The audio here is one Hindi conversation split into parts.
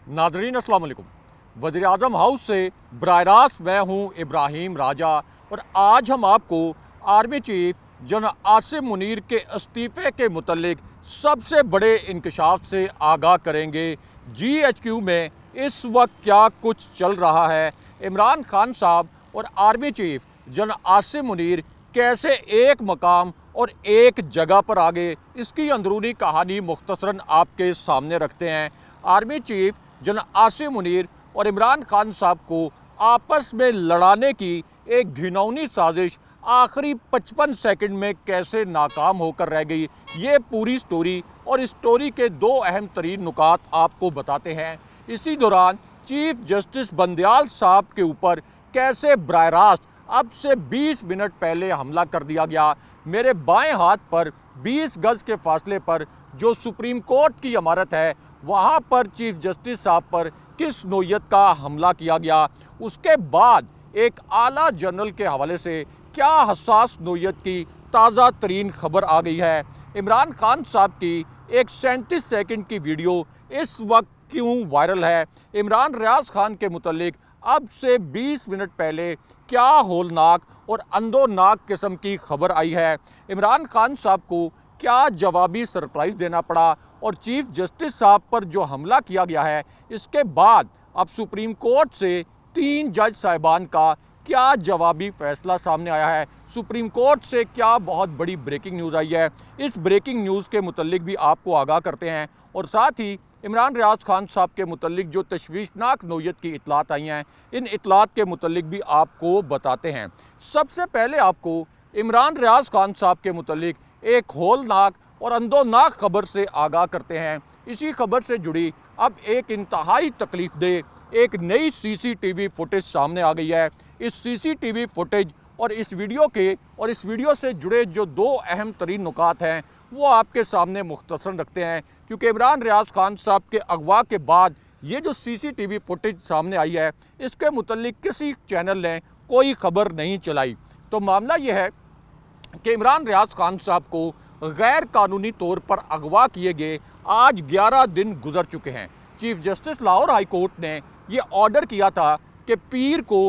नाजरीन अस्सलाम वालेकुम। वज़ीर आज़म हाउस से बराह रास्त मैं हूँ इब्राहिम राजा और आज हम आपको army chief general Asim Munir के इस्तीफ़े के मुतल्लिक सबसे बड़े इंकशाफ से आगाह करेंगे। GHQ में इस वक्त क्या कुछ चल रहा है, इमरान खान साहब और army chief general Asim Munir कैसे एक मकाम और एक जगह पर आ गए, इसकी अंदरूनी कहानी मुख्तसरन आपके सामने रखते हैं। Army chief general Asim Munir और इमरान खान साहब को आपस में लड़ाने की एक घिनौनी साजिश आखिरी 55 सेकंड में कैसे नाकाम होकर रह गई, ये पूरी स्टोरी और इस स्टोरी के दो अहम तरीन नुकात आपको बताते हैं। इसी दौरान चीफ जस्टिस बंदयाल साहब के ऊपर कैसे बराह रास्त अब से 20 मिनट पहले हमला कर दिया गया। मेरे बाएं हाथ पर 20 गज के फासले पर जो सुप्रीम कोर्ट की इमारत है, वहाँ पर चीफ जस्टिस साहब पर किस नोयत का हमला किया गया। उसके बाद एक आला जनरल के हवाले से क्या हसास नोयत की ताज़ा तरीन खबर आ गई है। इमरान खान साहब की एक 37 सेकंड की वीडियो इस वक्त क्यों वायरल है। इमरान रियाज खान के मुतल्लिक अब से 20 मिनट पहले क्या होलनाक और अंदोनाक किस्म की खबर आई है। इमरान खान साहब को क्या जवाबी सरप्राइज़ देना पड़ा और चीफ जस्टिस साहब पर जो हमला किया गया है, इसके बाद अब सुप्रीम कोर्ट से 3 जज साहिबान का क्या जवाबी फैसला सामने आया है। सुप्रीम कोर्ट से क्या बहुत बड़ी ब्रेकिंग न्यूज़ आई है, इस ब्रेकिंग न्यूज़ के मुतल्लिक भी आपको आगाह करते हैं और साथ ही इमरान रियाज खान साहब के मुतल्लिक जो तशवीशनाक नोयत की इतलात आई हैं, इन इतलात के मुतल्लिक भी आपको बताते हैं। सबसे पहले आपको इमरान रियाज खान साहब के मुतल्लिक एक होलनाक और अंदोनाक खबर से आगाह करते हैं। इसी खबर से जुड़ी अब एक इंतहाई तकलीफ दे एक नई CCTV फुटेज सामने आ गई है। इस CCTV फुटेज और इस वीडियो से जुड़े जो दो अहम तरीन नुकात हैं, वो आपके सामने मुख्तसरन रखते हैं। क्योंकि इमरान रियाज खान साहब के अगवा के बाद ये जो CCTV फुटेज सामने आई है, इसके मुतल्लिक किसी चैनल ने कोई खबर नहीं चलाई। तो मामला ये है कि इमरान रियाज खान साहब को गैर कानूनी तौर पर अगवा किए गए आज 11 दिन गुजर चुके हैं। Chief justice Lahore high court ने ये ऑर्डर किया था कि पीर को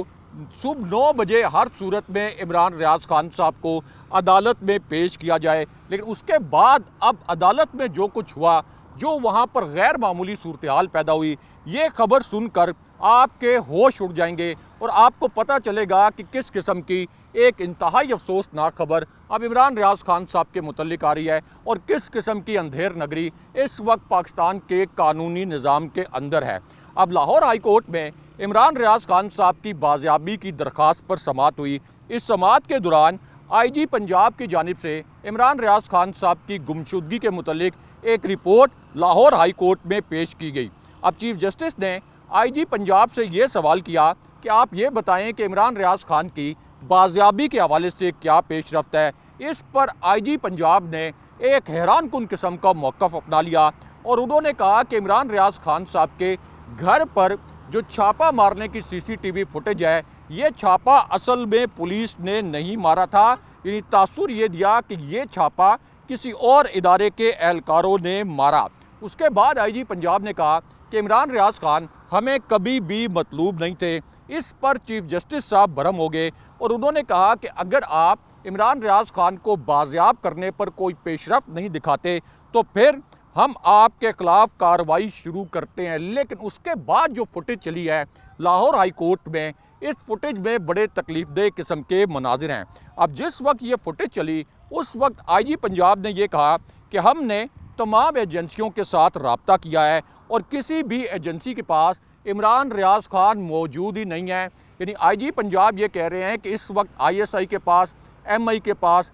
सुबह 9 बजे हर सूरत में इमरान रियाज खान साहब को अदालत में पेश किया जाए, लेकिन उसके बाद अब अदालत में जो कुछ हुआ, जो वहाँ पर गैर मामूली सूरत हाल पैदा हुई, ये खबर सुनकर आपके होश उड़ जाएंगे और आपको पता चलेगा कि किस किस्म की एक इंतहाई अफसोसनाक खबर अब इमरान रियाज खान साहब के मुतल्लिक आ रही है और किस किस्म की अंधेर नगरी इस वक्त पाकिस्तान के कानूनी निज़ाम के अंदर है। अब लाहौर हाई कोर्ट में इमरान रियाज खान साहब की बाजियाबी की दरख्वास्त पर समाअत हुई। इस समाअत के दौरान IG पंजाब की जानिब से इमरान रियाज खान साहब की गुमशुदगी के मुतल्लिक एक रिपोर्ट लाहौर हाई कोर्ट में पेश की गई। अब चीफ जस्टिस ने IG पंजाब से ये सवाल किया कि आप ये बताएं कि इमरान रियाज खान की बाजियाबी के हवाले से क्या पेशरफ्त है। इस पर IG पंजाब ने एक हैरान कुन किस्म का मौक़िफ़ अपना लिया और उन्होंने कहा कि इमरान रियाज खान साहब के घर पर जो छापा मारने की CCTV फुटेज है, ये छापा असल में पुलिस ने नहीं मारा था। यानी तासुर ये दिया कि ये छापा किसी और इदारे के एहलकारों ने मारा। उसके बाद IG पंजाब ने कहा कि इमरान रियाज खान हमें कभी भी मतलूब नहीं थे। इस पर चीफ जस्टिस साहब भरम हो गए और उन्होंने कहा कि अगर आप इमरान रियाज खान को बाजियाब करने पर कोई पेशरफ्त नहीं दिखाते तो फिर हम आपके ख़िलाफ़ कार्रवाई शुरू करते हैं। लेकिन उसके बाद जो फुटेज चली है लाहौर हाई कोर्ट में, इस फुटेज में बड़े तकलीफदेह किस्म के मनाजिर हैं। अब जिस वक्त ये फुटेज चली, उस वक्त IG पंजाब ने ये कहा कि हमने तमाम एजेंसियों के साथ रब्ता किया है और किसी भी एजेंसी के पास इमरान रियाज खान मौजूद ही नहीं है। यानी IG पंजाब ये कह रहे हैं कि इस वक्त ISI के पास, MI के पास,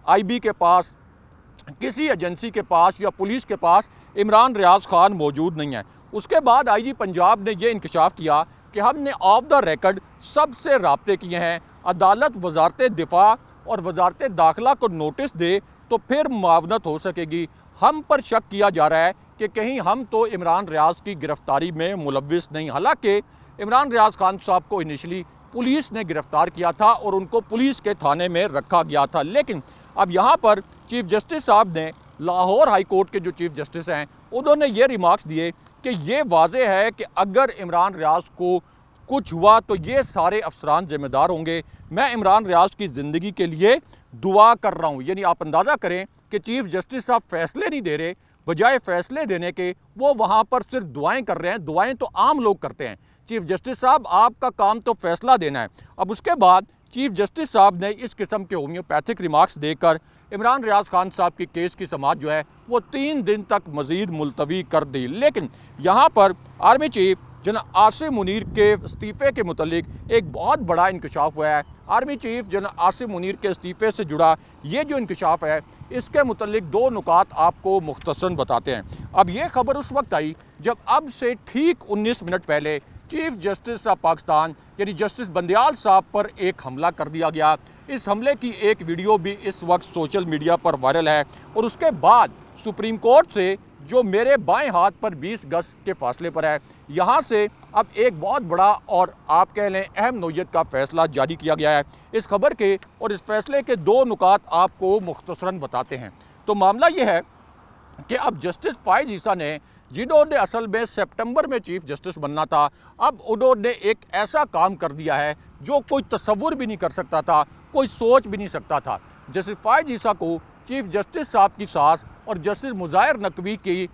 IB के पास, किसी एजेंसी के पास या पुलिस के पास इमरान रियाज खान मौजूद नहीं है। उसके बाद IG पंजाब ने यह इंकशाफ किया कि हमने ऑफ द रिकॉर्ड सबसे रब्ते किए हैं। अदालत वजारत दिफा और वजारत दाखिला को नोटिस दे तो फिर मुआवनत हो सकेगी। हम पर शक किया जा रहा है कि कहीं हम तो इमरान रियाज की गिरफ्तारी में मुलव्विस नहीं। हालांकि इमरान रियाज खान साहब को इनिशली पुलिस ने गिरफ्तार किया था और उनको पुलिस के थाने में रखा गया था, लेकिन अब यहाँ पर चीफ जस्टिस साहब ने लाहौर हाई कोर्ट के जो चीफ जस्टिस हैं, उन्होंने ये रिमार्क्स दिए कि ये वाज़ेह है कि अगर इमरान रियाज को कुछ हुआ तो ये सारे अफसरान ज़िम्मेदार होंगे। मैं इमरान रियाज की ज़िंदगी के लिए दुआ कर रहा हूँ। यानी आप अंदाज़ा करें कि चीफ़ जस्टिस साहब फैसले नहीं दे रहे, बजाय फैसले देने के वो वहाँ पर सिर्फ दुआएं कर रहे हैं। दुआएं तो आम लोग करते हैं। चीफ़ जस्टिस साहब आपका काम तो फैसला देना है। अब उसके बाद चीफ़ जस्टिस साहब ने इस किस्म के होम्योपैथिक रिमार्क्स देकर इमरान रियाज खान साहब की केस की समाअत जो है वो 3 दिन तक मज़ीद मुलतवी कर दी। लेकिन यहाँ पर आर्मी चीफ जनाब आसिम मुनीर के इस्तीफ़े के मुतल्लिक एक बहुत बड़ा इंकशाफ हुआ है। आर्मी चीफ जनाब आसिम मुनीर के इस्तीफ़े से जुड़ा ये जो इंकशाफ है, इसके मुतल्लिक 2 नुकात आपको मुख्तसरन बताते हैं। अब ये खबर उस वक्त आई जब अब से ठीक 19 मिनट पहले चीफ जस्टिस ऑफ पाकिस्तान यानी जस्टिस बंदयाल साहब पर एक हमला कर दिया गया। इस हमले की एक वीडियो भी इस वक्त सोशल मीडिया पर वायरल है। और उसके बाद सुप्रीम कोर्ट से जो मेरे बाएं हाथ पर 20 गज के फासले पर है, यहाँ से अब एक बहुत बड़ा और आप कह लें अहम नौयत का फैसला जारी किया गया है। इस खबर के और इस फैसले के 2 नुकात आपको मुख्तसरन बताते हैं। तो मामला ये है कि अब जस्टिस फायज ईसा ने, जिन्होंने असल में सितंबर में चीफ जस्टिस बनना था, अब उन्होंने एक ऐसा काम कर दिया है जो कोई तसव्वुर भी नहीं कर सकता था, कोई सोच भी नहीं सकता था। जस्टिस फायज ईसा को चीफ जस्टिस साहब की सास और जस्टिस मुज़ाहिर नकवी की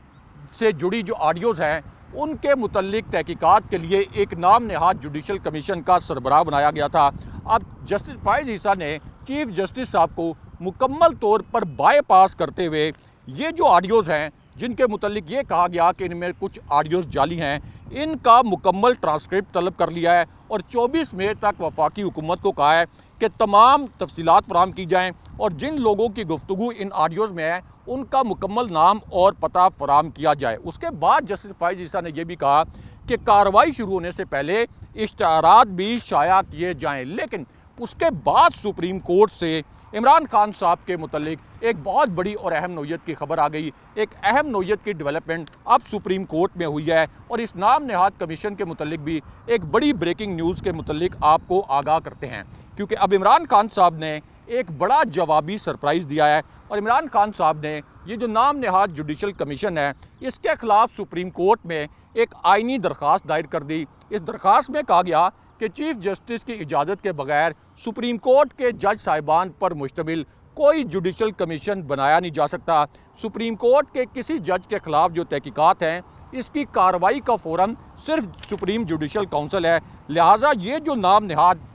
से जुड़ी जो ऑडियोज़ हैं उनके मुतल्लिक तहकीकात के लिए एक नाम नहाद जुडिशल कमीशन का सरबराह बनाया गया था। अब जस्टिस फायज ईसा ने चीफ जस्टिस साहब को मुकम्मल तौर पर बाईपास करते हुए ये जो ऑडियोज़ हैं जिनके मुतल्लिक ये कहा गया कि इनमें कुछ ऑडियोज़ जाली हैं, इनका मुकम्मल ट्रांसक्रिप्ट तलब कर लिया है और 24 मई तक वफाकी हुकूमत को कहा है कि तमाम तफसीलात फराहम की जाएँ और जिन लोगों की गुफ्तगू इन ऑडियोज़ में है उनका मुकम्मल नाम और पता फराहम किया जाए। उसके बाद जस्टिस फायज ईसा ने यह भी कहा कि कार्रवाई शुरू होने से पहले इश्तिहारात भी शाया किए जाएँ। लेकिन उसके बाद सुप्रीम कोर्ट से इमरान खान साहब के मुतल्लिक एक बहुत बड़ी और अहम नौयत की खबर आ गई। एक अहम नौयत की डेवलपमेंट अब सुप्रीम कोर्ट में हुई है और इस नाम नहाद कमीशन के मुतल्लिक भी एक बड़ी ब्रेकिंग न्यूज़ के मुतल्लिक आपको आगाह करते हैं, क्योंकि अब इमरान खान साहब ने एक बड़ा जवाबी सरप्राइज़ दिया है। और इमरान खान साहब ने ये जो नाम नहाद जुडिशल कमीशन है, इसके ख़िलाफ़ सुप्रीम कोर्ट में एक आइनी दरख्वास्त दायर कर दी। इस दरख्वास्त में कहा गया कि चीफ जस्टिस की इजाज़त के बगैर सुप्रीम कोर्ट के जज साहिबान पर मुश्तमिल कोई जुडिशल कमीशन बनाया नहीं जा सकता। सुप्रीम कोर्ट के किसी जज के ख़िलाफ़ जो तहकीकात हैं, इसकी कार्रवाई का फ़ोरम सिर्फ सुप्रीम जुडिशल काउंसिल है। लिहाजा ये जो नाम नहाद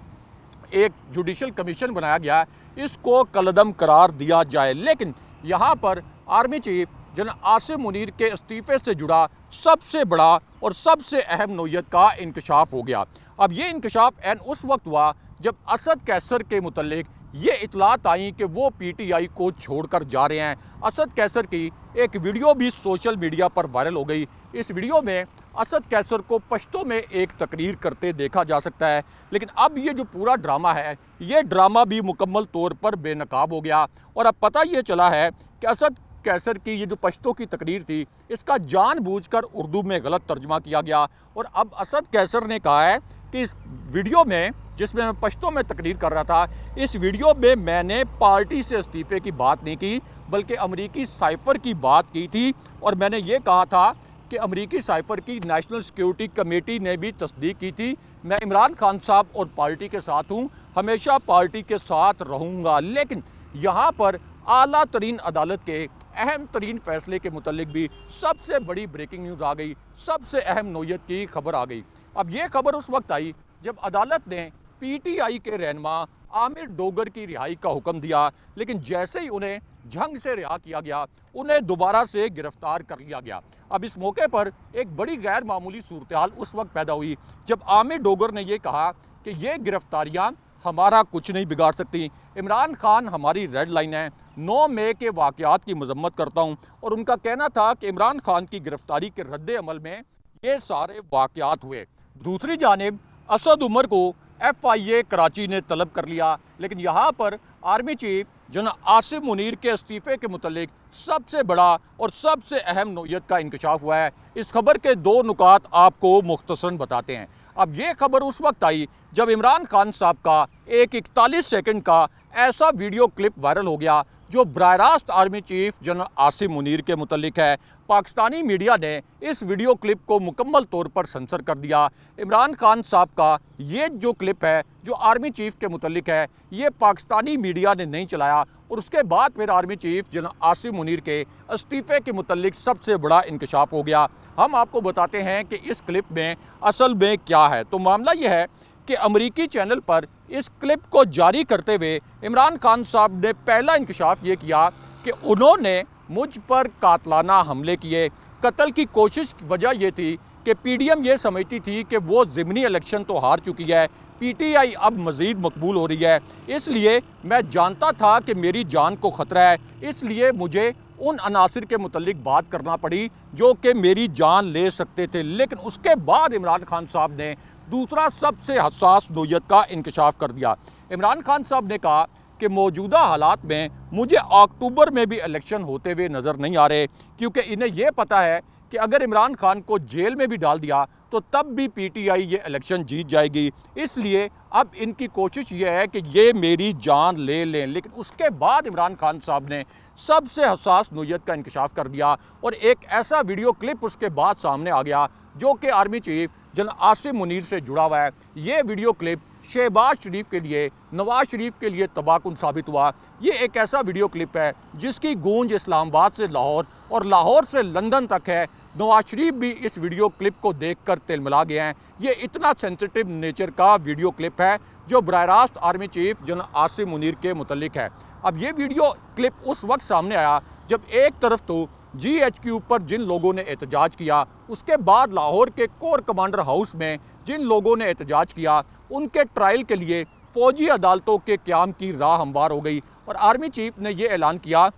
एक जुडिशल कमीशन बनाया गया, इसको कलअदम करार दिया जाए। लेकिन यहाँ पर आर्मी चीफ जनाब आसिम मुनीर के इस्तीफ़े से जुड़ा सबसे बड़ा और सबसे अहम नौयत का इंकशाफ हो गया। अब ये इंकशाफ एन उस वक्त हुआ जब असद कैसर के मुतल्लिक ये इतलात आई कि वो पीटीआई को छोड़कर जा रहे हैं। असद कैसर की एक वीडियो भी सोशल मीडिया पर वायरल हो गई। इस वीडियो में असद कैसर को पश्तो में एक तकरीर करते देखा जा सकता है। लेकिन अब ये जो पूरा ड्रामा है, ये ड्रामा भी मुकम्मल तौर पर बेनकाब हो गया और अब पता ये चला है कि असद कैसर की ये जो पश्तो की तकरीर थी, इसका जानबूझकर उर्दू में गलत तर्जमा किया गया। और अब असद कैसर ने कहा है कि इस वीडियो में, जिसमें मैं पश्तो में तकरीर कर रहा था, इस वीडियो में मैंने पार्टी से इस्तीफ़े की बात नहीं की, बल्कि अमरीकी साइफ़र की बात की थी। और मैंने ये कहा था कि अमरीकी साइफ़र की नेशनल सिक्योरिटी कमेटी ने भी तस्दीक की थी। मैं इमरान खान साहब और पार्टी के साथ हूँ, हमेशा पार्टी के साथ रहूँगा। लेकिन यहाँ पर आला तरीन अदालत के अहम तरीन फैसले के मुतल्लिक भी सबसे बड़ी ब्रेकिंग न्यूज़ आ गई, सबसे अहम नौयत की खबर आ गई। अब ये खबर उस वक्त आई जब अदालत ने पीटीआई के रहनुमा आमिर डोगर की रिहाई का हुक्म दिया। लेकिन जैसे ही उन्हें झंग से रिहा किया गया, उन्हें दोबारा से गिरफ्तार कर लिया गया। अब इस मौके पर एक बड़ी गैर मामूली सूरत हाल उस वक्त पैदा हुई जब आमिर डोगर ने यह कहा कि ये गिरफ्तारियाँ हमारा कुछ नहीं बिगाड़ सकती, इमरान खान हमारी रेड लाइन है। 9 मई के वाक़यात की मजम्मत करता हूँ। और उनका कहना था कि इमरान खान की गिरफ्तारी के रद्द अमल में ये सारे वाक़यात हुए। दूसरी जानिब असद उमर को FIA कराची ने तलब कर लिया। लेकिन यहाँ पर आर्मी चीफ जनाब आसिम मुनीर के इस्तीफ़े के मुतल्लिक सबसे बड़ा और सबसे अहम नौयत का इंकशाफ हुआ है। इस खबर के 2 नुकात आपको मुख्तसरन बताते हैं। अब ये खबर उस वक्त आई जब इमरान खान साहब का एक 41 सेकंड का ऐसा वीडियो क्लिप वायरल हो गया जो बराह रास्त army chief general Asim Munir के मुतल्लिक है। पाकिस्तानी मीडिया ने इस वीडियो क्लिप को मुकम्मल तौर पर सेंसर कर दिया। इमरान खान साहब का ये जो क्लिप है जो आर्मी चीफ के मुतल्लिक है, ये पाकिस्तानी मीडिया ने नहीं चलाया और उसके बाद फिर army chief general Asim Munir के इस्तीफ़े के मुतल्लिक सबसे बड़ा इंकशाफ हो गया। हम आपको बताते हैं कि इस क्लिप में असल में क्या है। तो मामला ये है कि अमरीकी चैनल पर इस क्लिप को जारी करते हुए इमरान खान साहब ने पहला इंकशाफ ये किया कि उन्होंने मुझ पर कातलाना हमले किए। कत्ल की कोशिश की वजह यह थी कि पीडीएम ये समझती थी कि वो ज़िमनी इलेक्शन तो हार चुकी है, पीटीआई अब मज़ीद मकबूल हो रही है, इसलिए मैं जानता था कि मेरी जान को ख़तरा है, इसलिए मुझे उन अनासिर के मुतल्लिक बात करना पड़ी जो कि मेरी जान ले सकते थे। लेकिन उसके बाद इमरान खान साहब ने दूसरा सबसे हसास नोयत का इंकशाफ कर दिया। इमरान खान साहब ने कहा कि मौजूदा हालात में मुझे अक्टूबर में भी इलेक्शन होते हुए नज़र नहीं आ रहे, क्योंकि इन्हें यह पता है कि अगर इमरान खान को जेल में भी डाल दिया तो तब भी पीटीआई ये इलेक्शन जीत जाएगी, इसलिए अब इनकी कोशिश ये है कि ये मेरी जान ले लें। लेकिन उसके बाद इमरान खान साहब ने सबसे हसास नोयत का इंकशाफ कर दिया और एक ऐसा वीडियो क्लिप उसके बाद सामने आ गया जो कि army chief general Asim Munir से जुड़ा हुआ है। ये वीडियो क्लिप शहबाज शरीफ के लिए, नवाज शरीफ के लिए तबाहकुन साबित हुआ। ये एक ऐसा वीडियो क्लिप है जिसकी गूंज इस्लामाबाद से लाहौर और लाहौर से लंदन तक है। नवाज शरीफ भी इस वीडियो क्लिप को देखकर तिलमिला गए हैं। ये इतना सेंसिटिव नेचर का वीडियो क्लिप है जो बराह रास्त army chief general Asim Munir के मुतल्लिक है। अब ये वीडियो क्लिप उस वक्त सामने आया जब एक तरफ तो GHQ पर जिन लोगों ने एहतजाज किया, उसके बाद लाहौर के कोर कमांडर हाउस में जिन लोगों ने एहतजाज किया, उनके ट्रायल के लिए फ़ौजी अदालतों के क़याम की राह हमवार हो गई और आर्मी चीफ ने यह ऐलान किया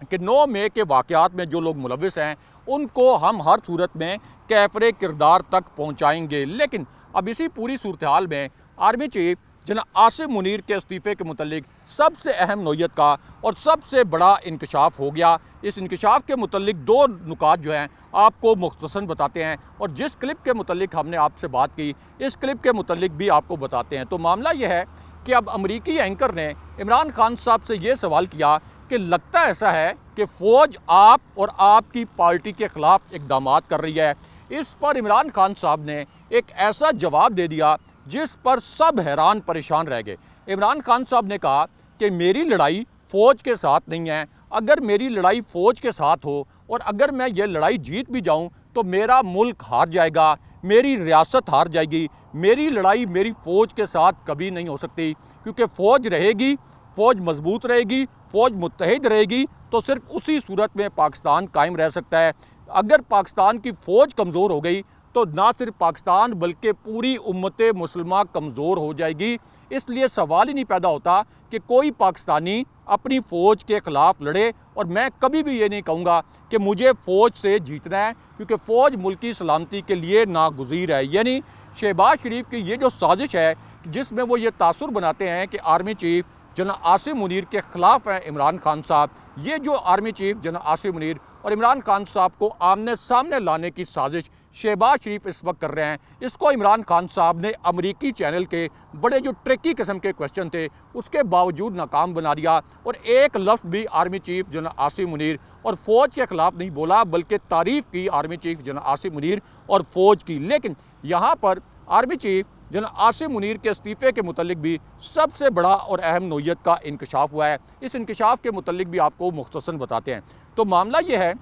कि 9 मई के वाक़यात में जो लोग मुलविस हैं उनको हम हर सूरत में कैफ़रे किरदार तक पहुँचाएँगे। लेकिन अब इसी पूरी सूरत हाल में army chief general Asim Munir के इस्तीफ़े के मुतल्लिक सबसे अहम नोयत का और सबसे बड़ा इंकशाफ हो गया। इस इंकशाफ के मुतल्लिक 2 नुकात जो हैं आपको मुख्तसर बताते हैं और जिस क्लिप के मुतल्लिक हमने आपसे बात की, इस क्लिप के मुतल्लिक भी आपको बताते हैं। तो मामला यह है कि अब अमरीकी एंकर ने इमरान खान साहब से ये सवाल किया कि लगता ऐसा है कि फ़ौज आप और आपकी पार्टी के ख़िलाफ़ इक़दामात कर रही है। इस पर इमरान खान साहब ने एक ऐसा जवाब दे दिया जिस पर सब हैरान परेशान रह गए। इमरान खान साहब ने कहा कि मेरी लड़ाई फ़ौज के साथ नहीं है, अगर मेरी लड़ाई फ़ौज के साथ हो और अगर मैं ये लड़ाई जीत भी जाऊं तो मेरा मुल्क हार जाएगा, मेरी रियासत हार जाएगी। मेरी लड़ाई मेरी फ़ौज के साथ कभी नहीं हो सकती, क्योंकि फ़ौज रहेगी, फ़ौज मजबूत रहेगी, फ़ौज मुत्तहिद रहेगी तो सिर्फ उसी सूरत में पाकिस्तान कायम रह सकता है। अगर पाकिस्तान की फ़ौज कमज़ोर हो गई तो ना सिर्फ पाकिस्तान बल्कि पूरी उम्मत मुसलमान कमज़ोर हो जाएगी। इसलिए सवाल ही नहीं पैदा होता कि कोई पाकिस्तानी अपनी फ़ौज के ख़िलाफ़ लड़े और मैं कभी भी ये नहीं कहूँगा कि मुझे फ़ौज से जीतना है, क्योंकि फ़ौज मुल्क की सलामती के लिए नागुज़ीर है। यानी शहबाज शरीफ की ये जो साजिश है जिसमें वो ये तासुर बनाते हैं कि army chief general Asim Munir के ख़िलाफ़ हैं इमरान खान साहब, ये जो army chief general Asim Munir और इमरान खान साहब को आमने सामने लाने की साजिश शहबाज शरीफ इस वक्त कर रहे हैं, इसको इमरान खान साहब ने अमरीकी चैनल के बड़े जो ट्रिकी किस्म के क्वेश्चन थे उसके बावजूद नाकाम बना दिया और एक लफ्ज़ भी army chief general Asim Munir और फ़ौज के ख़िलाफ़ नहीं बोला, बल्कि तारीफ़ की army chief general Asim Munir और फ़ौज की। लेकिन यहाँ पर army chief general Asim Munir के इस्तीफ़े के मुतल्लिक भी सबसे बड़ा और अहम नोयत का इंकशाफ हुआ है। इस इंकशाफ के मुतल्लिक भी आपको मुख्तसर बताते हैं। तो मामला ये है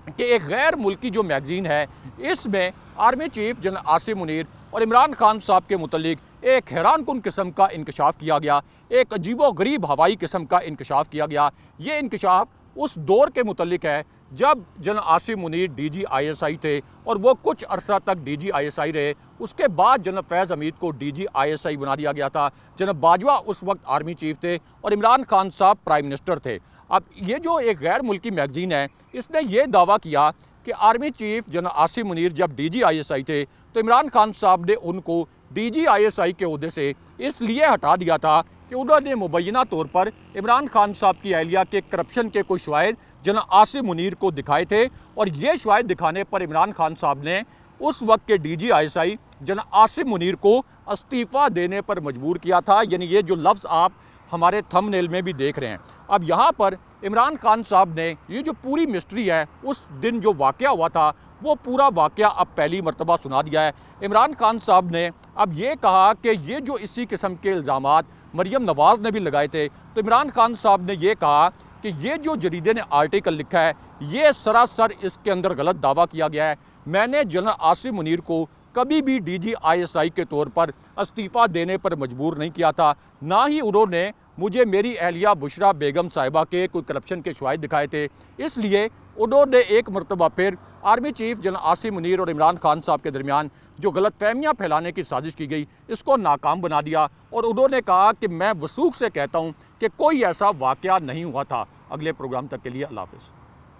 कि एक गैर मुल्की जो मैगज़ीन है इसमें army chief general Asim Munir और इमरान खान साहब के मुतल्लिक एक हैरानकुन किस्म का इंकशाफ किया गया, एक अजीबो गरीब हवाई किस्म का इंकशाफ किया गया। ये इंकशाफ उस दौर के मुतल्लिक है जब जनरल आसिम मुनीर DG-ISI थे और वो कुछ अरसा तक DG-ISI रहे। उसके बाद जनरल फैज़ हमीद को DG-ISI बना दिया गया था। जनरल बाजवा उस वक्त आर्मी चीफ थे और इमरान खान साहब प्राइम मिनिस्टर थे। अब ये जो एक गैर मुल्की मैगज़ीन है इसने ये दावा किया कि army chief general Asim Munir जब DG-ISI थे तो इमरान खान साहब ने उनको DG-ISI के ओहदे से इसलिए हटा दिया था कि उन्होंने मुबैना तौर पर इमरान खान साहब की अहलिया के करप्शन के कोई शवाहिद जनरल आसिम मुनीर को दिखाए थे और ये शवाहिद दिखाने पर इमरान खान साहब ने उस वक्त के DG-ISI जनरल आसिम मुनीर को इस्तीफ़ा देने पर मजबूर किया था। यानी ये जो लफ्ज़ आप हमारे थंबनेल में भी देख रहे हैं। अब यहाँ पर इमरान खान साहब ने ये जो पूरी मिस्ट्री है, उस दिन जो वाक़या हुआ था वो पूरा वाक़या अब पहली मर्तबा सुना दिया है। इमरान खान साहब ने अब ये कहा कि ये जो इसी किस्म के इल्ज़ामात मरीम नवाज़ ने भी लगाए थे, तो इमरान खान साहब ने ये कहा कि ये जो जरीदे ने आर्टिकल लिखा है ये सरासर इसके अंदर गलत दावा किया गया है। मैंने जनरल आसिम मुनीर को कभी भी DGISI के तौर पर इस्तीफ़ा देने पर मजबूर नहीं किया था, ना ही उन्होंने मुझे मेरी अहलिया बुशरा बेगम साहिबा के कोई करप्शन के शवाहिद दिखाए थे। इसलिए उन्होंने एक मरतबा फिर army chief general Asim Munir और इमरान खान साहब के दरमियान जो गलतफहमियाँ फैलाने की साजिश की गई, इसको नाकाम बना दिया और उन्होंने कहा कि मैं वसूख से कहता हूँ कि कोई ऐसा वाक़या नहीं हुआ था। अगले प्रोग्राम तक के लिए अल्लाह हाफ़िज़।